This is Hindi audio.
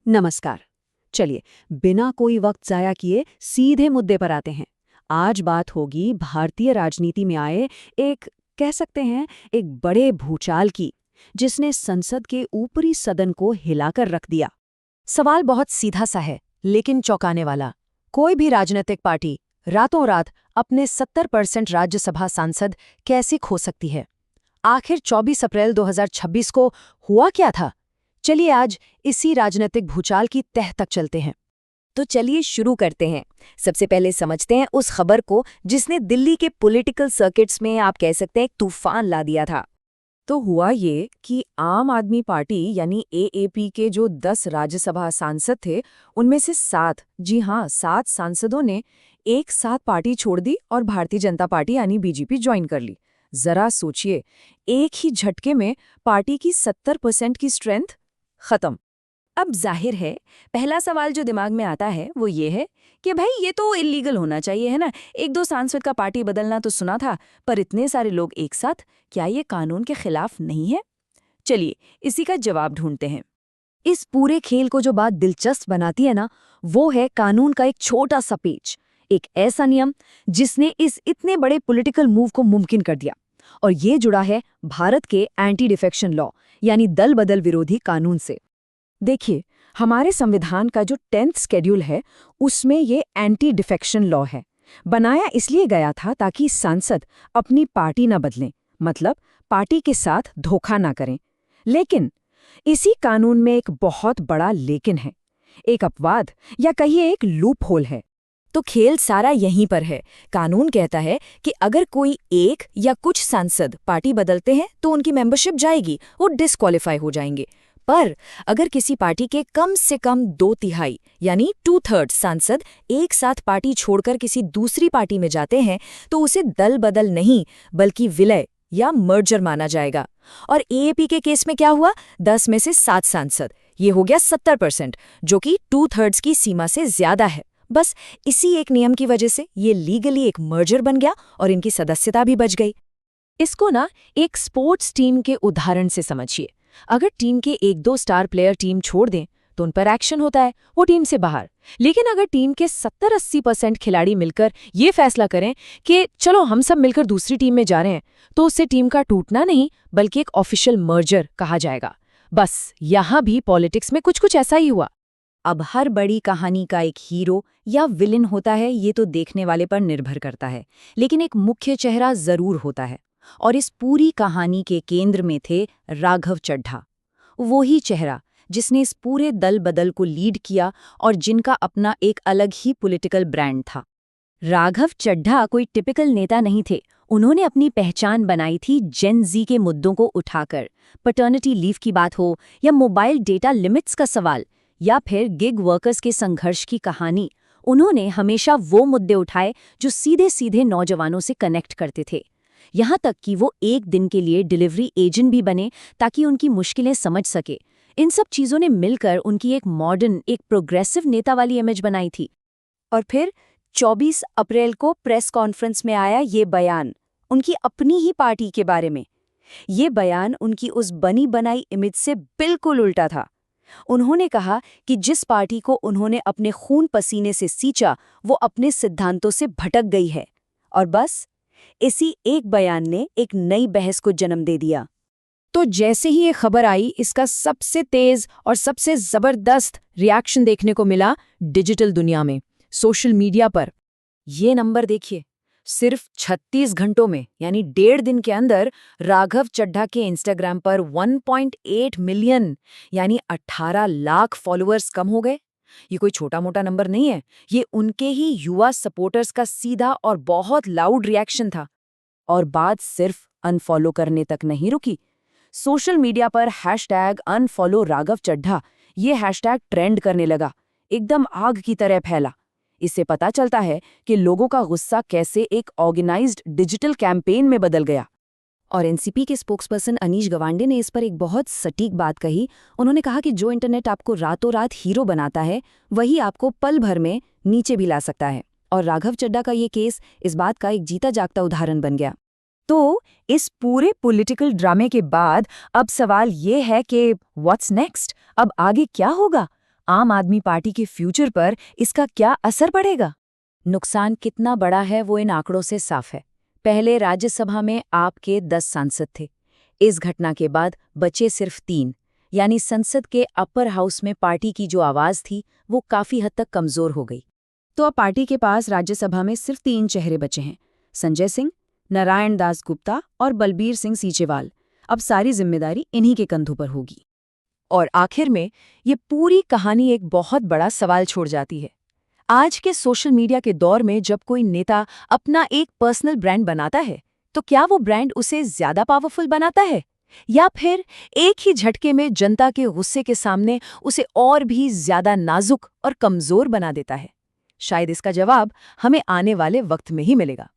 नमस्कार। चलिए, बिना कोई वक्त जाया किए सीधे मुद्दे पर आते हैं। आज बात होगी भारतीय राजनीति में आए एक, कह सकते हैं, एक बड़े भूचाल की, जिसने संसद के ऊपरी सदन को हिलाकर रख दिया। सवाल बहुत सीधा सा है, लेकिन चौंकाने वाला। कोई भी राजनीतिक पार्टी रातों रात अपने 70% राज्यसभा सांसद कैसे खो सकती है? आखिर 24 अप्रैल 2026 को हुआ क्या था? चलिए आज इसी राजनीतिक भूचाल की तह तक चलते हैं। तो चलिए शुरू करते हैं। सबसे पहले समझते हैं उस खबर को जिसने दिल्ली के पॉलिटिकल सर्किट्स में आप कह सकते हैं एक तूफान ला दिया था। तो हुआ ये कि आम आदमी पार्टी यानी एएपी के जो 10 राज्यसभा सांसद थे, उनमें से 7, जी हाँ 7 सांसदों ने एक साथ पार्टी छोड़ दी और भारतीय जनता पार्टी यानी बीजेपी ज्वाइन कर ली। जरा सोचिए, एक ही झटके में पार्टी की 70% की स्ट्रेंथ खत्म। अब जाहिर है पहला सवाल जो दिमाग में आता है वो ये है कि भाई ये तो इलीगल होना चाहिए, है ना। एक दो सांसद का पार्टी बदलना तो सुना था, पर इतने सारे लोग एक साथ, क्या ये कानून के खिलाफ नहीं है? चलिए इसी का जवाब ढूंढते हैं। इस पूरे खेल को जो बात दिलचस्प बनाती है ना, वो है कानून का एक छोटा सा पेच, एक ऐसा नियम जिसने इस इतने बड़े पॉलिटिकल मूव को मुमकिन कर दिया। और ये जुड़ा है भारत के एंटी डिफेक्शन लॉ यानी दल बदल विरोधी कानून से। देखिए, हमारे संविधान का जो 10th शेड्यूल है, उसमें ये एंटी डिफेक्शन लॉ है। बनाया इसलिए गया था ताकि सांसद अपनी पार्टी न बदलें, मतलब पार्टी के साथ धोखा ना करें। लेकिन इसी कानून में एक बहुत बड़ा लेकिन है, एक अपवाद या कहिए एक लूप होल है। तो खेल सारा यहीं पर है। कानून कहता है कि अगर कोई एक या कुछ सांसद पार्टी बदलते हैं तो उनकी मेंबरशिप जाएगी, वो डिस्क्वालीफाई हो जाएंगे। पर अगर किसी पार्टी के कम से कम 2/3 यानी 2/3 सांसद एक साथ पार्टी छोड़कर किसी दूसरी पार्टी में जाते हैं तो उसे दल बदल नहीं बल्कि विलय या मर्जर माना जाएगा। और एएपी के केस में क्या हुआ? 10 में से 7 सांसद, ये हो गया 70%, जो कि 2/3 की सीमा से ज्यादा है। बस इसी एक नियम की वजह से ये लीगली एक मर्जर बन गया और इनकी सदस्यता भी बच गई। इसको ना एक स्पोर्ट्स टीम के उदाहरण से समझिए। अगर टीम के 1-2 स्टार प्लेयर टीम छोड़ दें तो उन पर एक्शन होता है, वो टीम से बाहर। लेकिन अगर टीम के 70-80% खिलाड़ी मिलकर ये फैसला करें कि चलो हम सब मिलकर दूसरी टीम में जा रहे हैं, तो उससे टीम का टूटना नहीं बल्कि एक ऑफिशियल मर्जर कहा जाएगा। बस यहाँ भी पॉलिटिक्स में कुछ कुछ ऐसा ही हुआ। अब हर बड़ी कहानी का एक हीरो या विलेन होता है, ये तो देखने वाले पर निर्भर करता है, लेकिन एक मुख्य चेहरा जरूर होता है। और इस पूरी कहानी के केंद्र में थे राघव चड्ढा, वो ही चेहरा जिसने इस पूरे दल बदल को लीड किया और जिनका अपना एक अलग ही पॉलिटिकल ब्रांड था। राघव चड्ढा कोई टिपिकल नेता नहीं थे। उन्होंने अपनी पहचान बनाई थी जेन ज़ी के मुद्दों को उठाकर। पैटर्निटी लीव की बात हो या मोबाइल डेटा लिमिट्स का सवाल या फिर गिग वर्कर्स के संघर्ष की कहानी, उन्होंने हमेशा वो मुद्दे उठाए जो सीधे सीधे नौजवानों से कनेक्ट करते थे। यहाँ तक कि वो एक दिन के लिए डिलीवरी एजेंट भी बने ताकि उनकी मुश्किलें समझ सके। इन सब चीज़ों ने मिलकर उनकी एक मॉडर्न, एक प्रोग्रेसिव नेता वाली इमेज बनाई थी। और फिर 24 अप्रैल को प्रेस कॉन्फ्रेंस में आया ये बयान उनकी अपनी ही पार्टी के बारे में। ये बयान उनकी उस बनी बनाई इमेज से बिल्कुल उल्टा था। उन्होंने कहा कि जिस पार्टी को उन्होंने अपने खून पसीने से सींचा, वो अपने सिद्धांतों से भटक गई है। और बस इसी एक बयान ने एक नई बहस को जन्म दे दिया। तो जैसे ही ये खबर आई, इसका सबसे तेज और सबसे जबरदस्त रिएक्शन देखने को मिला डिजिटल दुनिया में, सोशल मीडिया पर। ये नंबर देखिए, सिर्फ 36 घंटों में यानी 1.5 दिन के अंदर राघव चड्ढा के इंस्टाग्राम पर 1.8 मिलियन यानी 18 लाख फॉलोअर्स कम हो गए। ये कोई छोटा मोटा नंबर नहीं है, ये उनके ही युवा सपोर्टर्स का सीधा और बहुत लाउड रिएक्शन था। और बात सिर्फ अनफॉलो करने तक नहीं रुकी। सोशल मीडिया पर #अनफॉलो राघव चड्ढा ये हैशटैग ट्रेंड करने लगा, एकदम आग की तरह फैला। इससे पता चलता है कि लोगों का गुस्सा कैसे एक ऑर्गेनाइज्ड डिजिटल कैंपेन में बदल गया। और एनसीपी के स्पोक्सपर्सन अनीश गवांडे ने इस पर एक बहुत सटीक बात कही। उन्होंने कहा कि जो इंटरनेट आपको रातों रात हीरो बनाता है, वही आपको पल भर में नीचे भी ला सकता है। और राघव चड्ढा का ये केस इस बात का एक जीता जागता उदाहरण बन गया। तो इस पूरे पॉलिटिकल ड्रामे के बाद अब सवाल ये है कि व्हाट्स नेक्स्ट? अब आगे क्या होगा? आम आदमी पार्टी के फ्यूचर पर इसका क्या असर पड़ेगा? नुकसान कितना बड़ा है वो इन आंकड़ों से साफ है। पहले राज्यसभा में आप के 10 सांसद थे। इस घटना के बाद बचे सिर्फ 3, यानी संसद के अपर हाउस में पार्टी की जो आवाज थी वो काफी हद तक कमजोर हो गई। तो अब पार्टी के पास राज्यसभा में सिर्फ 3 चेहरे बचे हैं, संजय सिंह, नारायण दास गुप्ता और बलबीर सिंह सीचेवाल। अब सारी जिम्मेदारी इन्हीं के कंधों पर होगी। और आखिर में ये पूरी कहानी एक बहुत बड़ा सवाल छोड़ जाती है। आज के सोशल मीडिया के दौर में जब कोई नेता अपना एक पर्सनल ब्रांड बनाता है, तो क्या वो ब्रांड उसे ज्यादा पावरफुल बनाता है, या फिर एक ही झटके में जनता के गुस्से के सामने उसे और भी ज्यादा नाजुक और कमजोर बना देता है? शायद इसका जवाब हमें आने वाले वक्त में ही मिलेगा।